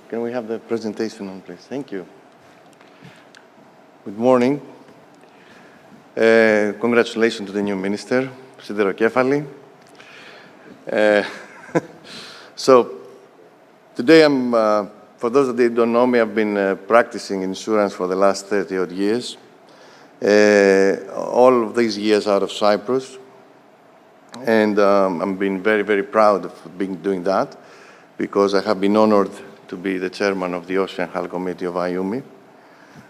Can we have the presentation on, please? Thank you. Good morning. Congratulations to the new minister, Siderokefali. So today for those that don't know me, I've been practicing insurance for the last 30-odd years. All of these years out of Cyprus. And I'm been very, very proud of doing that because I have been honored to be the chairman of the Ocean Hull Committee of IUMI.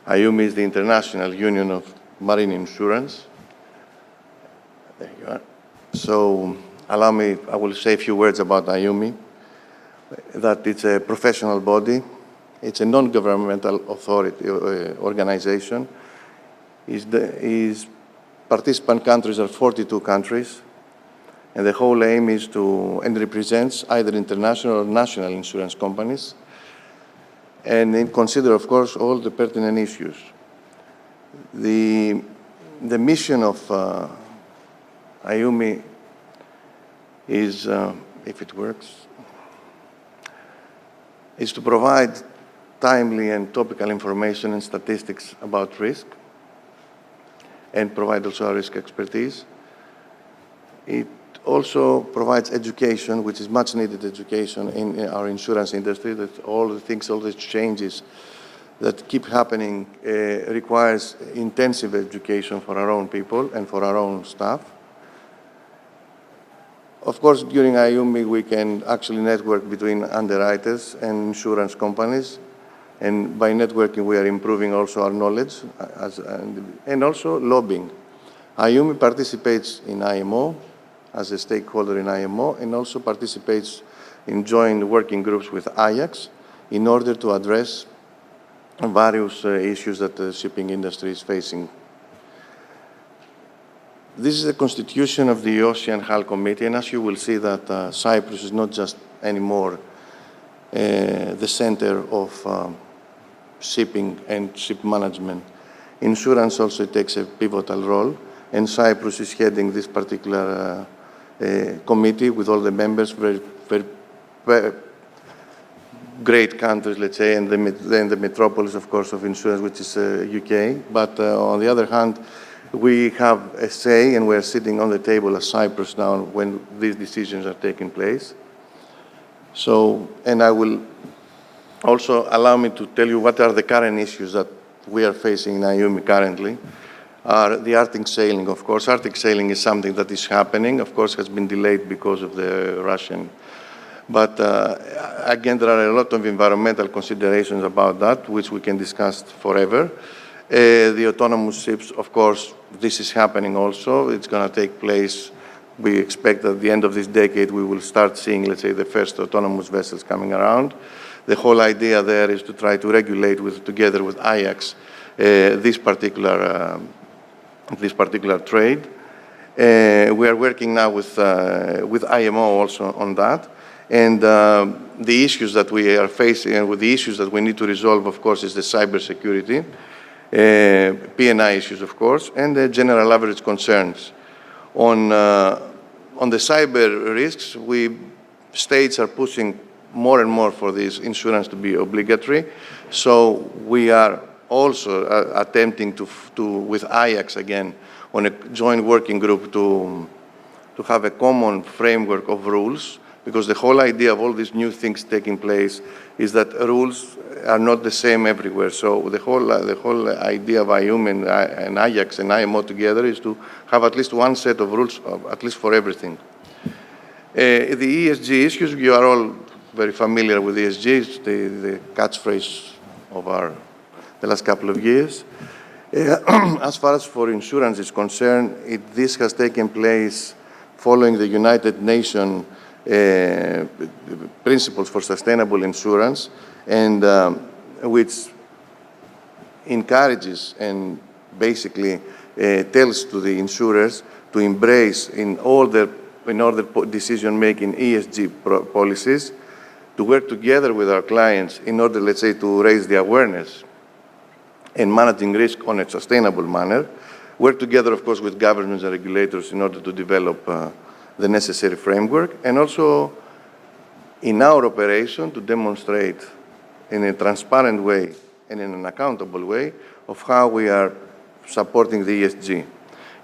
IUMI is the International Union of Marine Insurance. There you are. So allow me, I will say a few words about IUMI, that it's a professional body. It's a non-governmental authority organization. Participant countries are 42 countries. And the whole aim is and represents either international or national insurance companies. And it consider, of course, all the pertinent issues. The mission of IUMI is, if it works, is to provide timely and topical information and statistics about risk and provide also our risk expertise. It also provides education, which is much needed education in our insurance industry, that all the changes that keep happening requires intensive education for our own people and for our own staff. Of course, during IUMI, we can actually network between underwriters and insurance companies. And by networking, we are improving also our knowledge and also lobbying. IUMI participates in IMO, as a stakeholder in IMO, and also participates in joint working groups with Ajax in order to address various issues that the shipping industry is facing. This is the constitution of the Ocean Hull Committee, and as you will see that Cyprus is not just anymore the center of shipping and ship management. Insurance also takes a pivotal role, and Cyprus is heading this particular committee with all the members, very great countries, let's say, and then the metropolis, of course, of insurance, which is UK. But on the other hand, we have a say, and we're sitting on the table as Cyprus now when these decisions are taking place. So, and I will also allow me to tell you what are the current issues that we are facing in IUMI currently. The Arctic sailing, of course. Arctic sailing is something that is happening, of course, has been delayed because of the Russian. But again, there are a lot of environmental considerations about that, which we can discuss forever. The autonomous ships, of course, this is happening also. It's going to take place. We expect at the end of this decade, we will start seeing, let's say, the first autonomous vessels coming around. The whole idea there is to try to regulate together with Ajax this particular trade. We are working now with IMO also on that. And the issues that we are facing and with the issues that we need to resolve, of course, is the cybersecurity, P&I issues, of course, and the general average concerns. On the cyber risks, states are pushing more and more for this insurance to be obligatory. So we are also attempting with Ajax again, on a joint working group to have a common framework of rules, because the whole idea of all these new things taking place is that rules are not the same everywhere. So the whole idea of IUMI and Ajax and IMO together is to have at least one set of rules, at least for everything. The ESG issues, you are all very familiar with ESG, it's the catchphrase of the last couple of years. As far as for insurance is concerned, this has taken place following the United Nations principles for sustainable insurance, and which encourages and basically tells to the insurers to embrace in all their decision-making ESG policies, to work together with our clients in order, let's say, to raise the awareness and managing risk on a sustainable manner, work together, of course, with governments and regulators in order to develop the necessary framework, and also in our operation to demonstrate in a transparent way and in an accountable way of how we are supporting the ESG.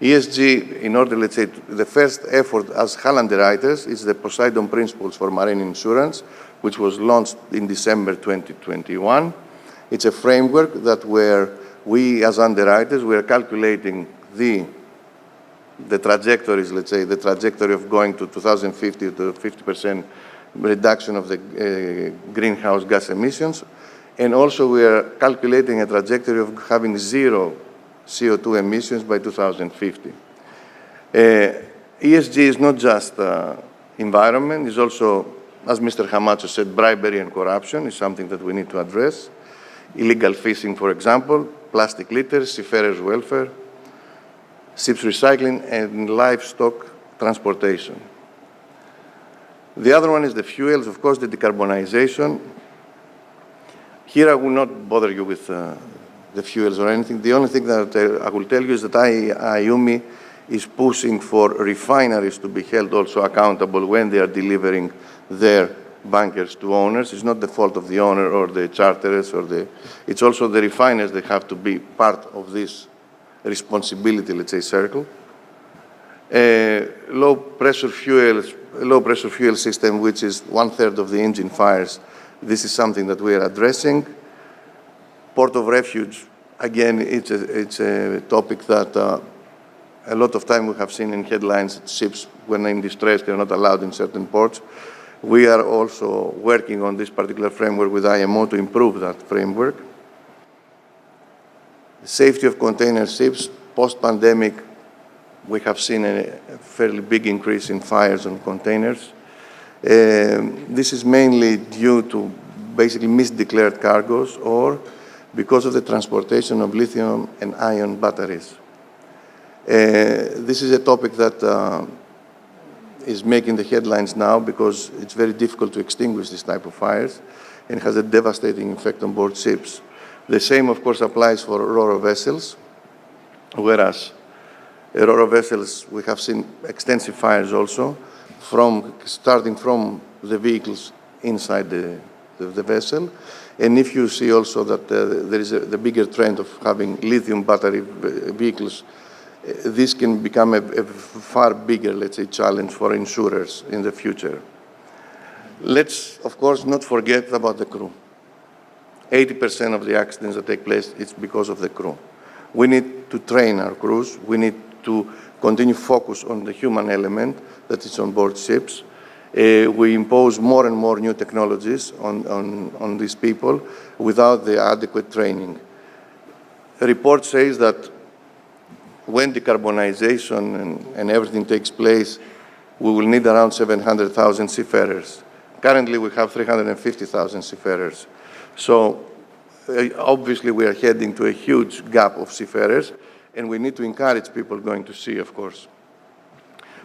ESG, in order, let's say, the first effort as HAL underwriters is the Poseidon Principles for Marine Insurance, which was launched in December 2021. It's a framework that where we as underwriters, we are calculating the trajectories, let's say, the trajectory of going to 2050 to 50% reduction of the greenhouse gas emissions. And also we are calculating a trajectory of having zero CO2 emissions by 2050. ESG is not just environment, it's also, as Mr. Hamacho said, bribery and corruption is something that we need to address. Illegal fishing, for example, plastic litters, seafarers' welfare, ships recycling, and livestock transportation. The other one is the fuels, of course, the decarbonization. Here I will not bother you with the fuels or anything. The only thing that I will tell you is that IUMI is pushing for refineries to be held also accountable when they are delivering their bunkers to owners. It's not the fault of the owner or the charterers it's also the refiners that have to be part of this responsibility, let's say, circle. Low pressure fuel system, which is 1/3 of the engine fires. This is something that we are addressing. Port of refuge, again, it's a topic that a lot of time we have seen in headlines that ships, when in distress, they're not allowed in certain ports. We are also working on this particular framework with IMO to improve that framework. The safety of container ships, post-pandemic, we have seen a fairly big increase in fires on containers. This is mainly due to basically misdeclared cargoes or because of the transportation of lithium and ion batteries. This is a topic that is making the headlines now because it's very difficult to extinguish this type of fires and has a devastating effect on board ships. The same, of course, applies for ro-ro vessels, whereas ro-ro vessels, we have seen extensive fires also, starting from the vehicles inside the vessel. And if you see also that there is the bigger trend of having lithium battery vehicles, this can become a far bigger, let's say, challenge for insurers in the future. Let's, of course, not forget about the crew. 80% of the accidents that take place, it's because of the crew. We need to train our crews. We need to continue focus on the human element that is on board ships. We impose more and more new technologies on these people without the adequate training. The report says that when decarbonization and everything takes place, we will need around 700,000 seafarers. Currently, we have 350,000 seafarers. So obviously, we are heading to a huge gap of seafarers, and we need to encourage people going to sea, of course.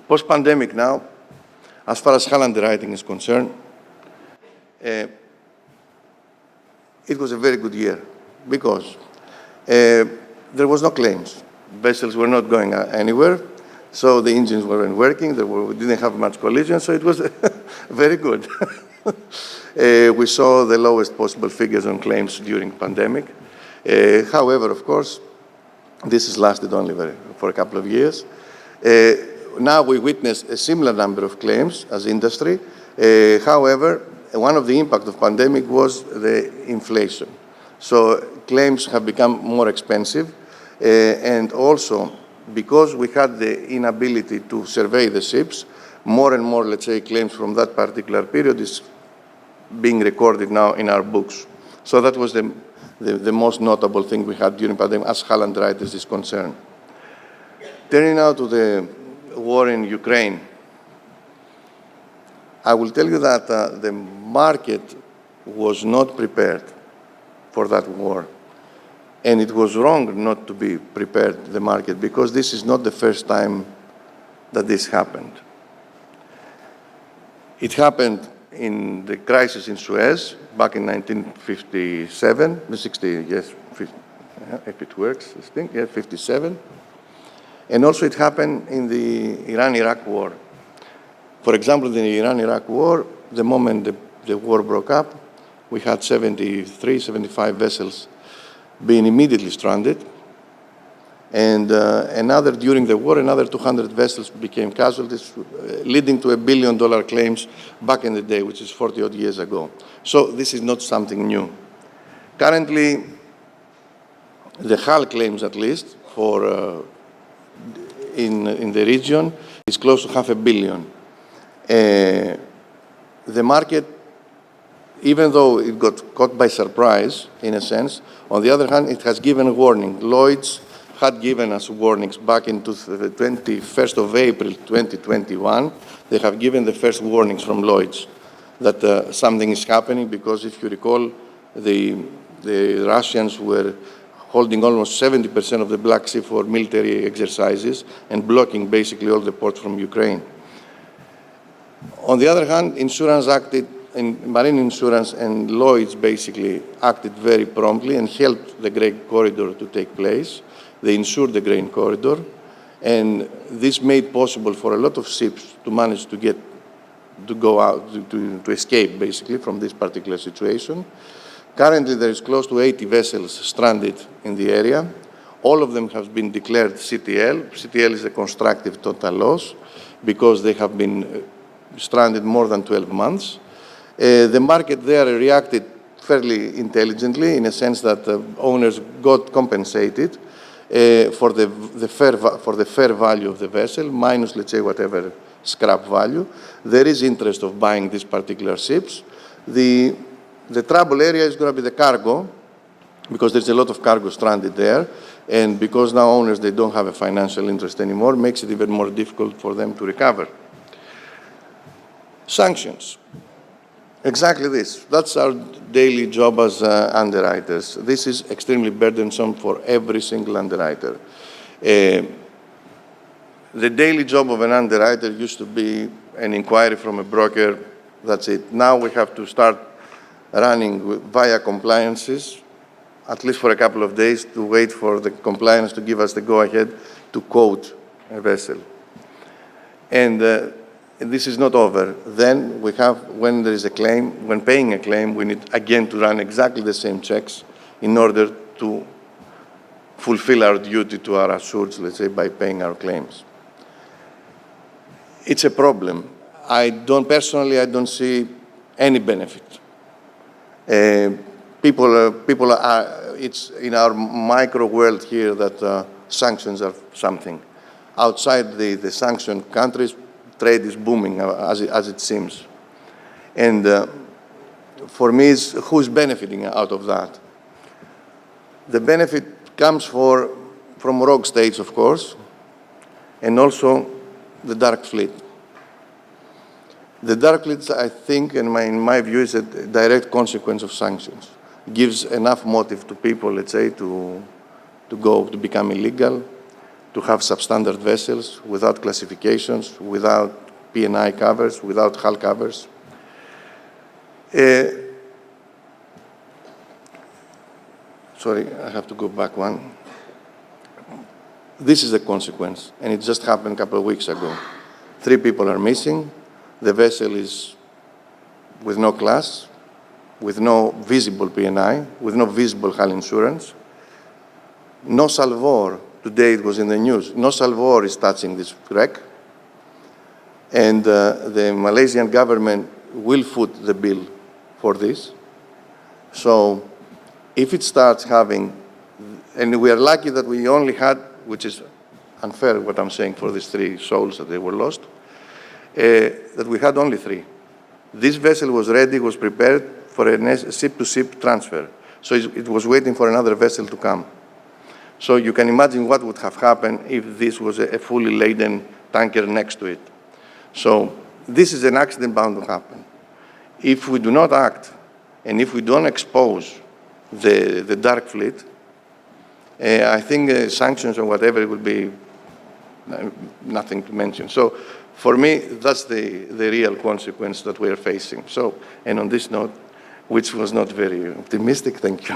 Post-pandemic now, as far as HAL underwriting is concerned, it was a very good year because there was no claims. Vessels were not going anywhere, so the engines weren't working, we didn't have much collision, so it was very good. We saw the lowest possible figures on claims during pandemic. However, of course, this has lasted only for a couple of years. Now we witness a similar number of claims as industry. However, one of the impact of pandemic was the inflation. So claims have become more expensive. And also, because we had the inability to survey the ships, more and more, let's say, claims from that particular period is being recorded now in our books. So that was the most notable thing we had during pandemic as HAL underwriters is concerned. Turning now to the war in Ukraine, I will tell you that the market was not prepared for that war. And it was wrong not to be prepared, the market, because this is not the first time that this happened. It happened in the crisis in Suez back in 1957, 60, yes, 50, if it works, I think, yeah, 57. And also it happened in the Iran-Iraq war. For example, in the Iran-Iraq war, the moment the war broke up, we had 73, 75 vessels being immediately stranded. And during the war, another 200 vessels became casualties, leading to $1 billion claims back in the day, which is 40-odd years ago. So this is not something new. Currently, the hull claims, at least, for in the region, is close to $500 million. The market, even though it got caught by surprise, in a sense, on the other hand, it has given a warning. Lloyd's had given us warnings back into the 21st of April 2021. They have given the first warnings from Lloyd's that something is happening, because if you recall, the Russians were holding almost 70% of the Black Sea for military exercises and blocking basically all the ports from Ukraine. On the other hand, insurance acted, and marine insurance and Lloyd's basically acted very promptly and helped the grain corridor to take place. They insured the grain corridor, and this made possible for a lot of ships to manage to go out, to escape basically from this particular situation. Currently, there is close to 80 vessels stranded in the area. All of them have been declared CTL. CTL is a constructive total loss because they have been stranded more than 12 months. The market there reacted fairly intelligently, in a sense that owners got compensated for the fair value of the vessel, minus, let's say, whatever scrap value. There is interest of buying these particular ships. The trouble area is going to be the cargo, because there's a lot of cargo stranded there, and because now owners, they don't have a financial interest anymore, makes it even more difficult for them to recover. Sanctions. Exactly this. That's our daily job as underwriters. This is extremely burdensome for every single underwriter. The daily job of an underwriter used to be an inquiry from a broker. That's it. Now we have to start running via compliances, at least for a couple of days, to wait for the compliance to give us the go-ahead to quote a vessel. And this is not over. Then we have, when there is a claim, when paying a claim, we need again to run exactly the same checks in order to fulfill our duty to our assureds, let's say, by paying our claims. It's a problem. Personally, I don't see any benefit. People are, it's in our micro world here that sanctions are something. Outside the sanctioned countries, trade is booming, as it seems. And for me, it's who's benefiting out of that? The benefit comes from rogue states, of course, and also the dark fleet. The dark fleet, I think, in my view, is a direct consequence of sanctions. Gives enough motive to people, let's say, to become illegal, to have substandard vessels without classifications, without P&I covers, without hull covers. Sorry, I have to go back one. This is a consequence, and it just happened a couple of weeks ago. 3 people are missing. The vessel is with no class, with no visible P&I, with no visible hull insurance. No Salvor, today it was in the news, no Salvor is touching this wreck. And the Malaysian government will foot the bill for this. So if it starts having, and we are lucky that we only had, which is unfair what I'm saying for these 3 souls that they were lost, that we had only 3. This vessel was ready, was prepared for a ship-to-ship transfer. So it was waiting for another vessel to come. So you can imagine what would have happened if this was a fully laden tanker next to it. So this is an accident bound to happen. If we do not act, and if we don't expose the dark fleet, I think sanctions or whatever will be nothing to mention. So for me, that's the real consequence that we are facing. So, and on this note, which was not very optimistic, thank you.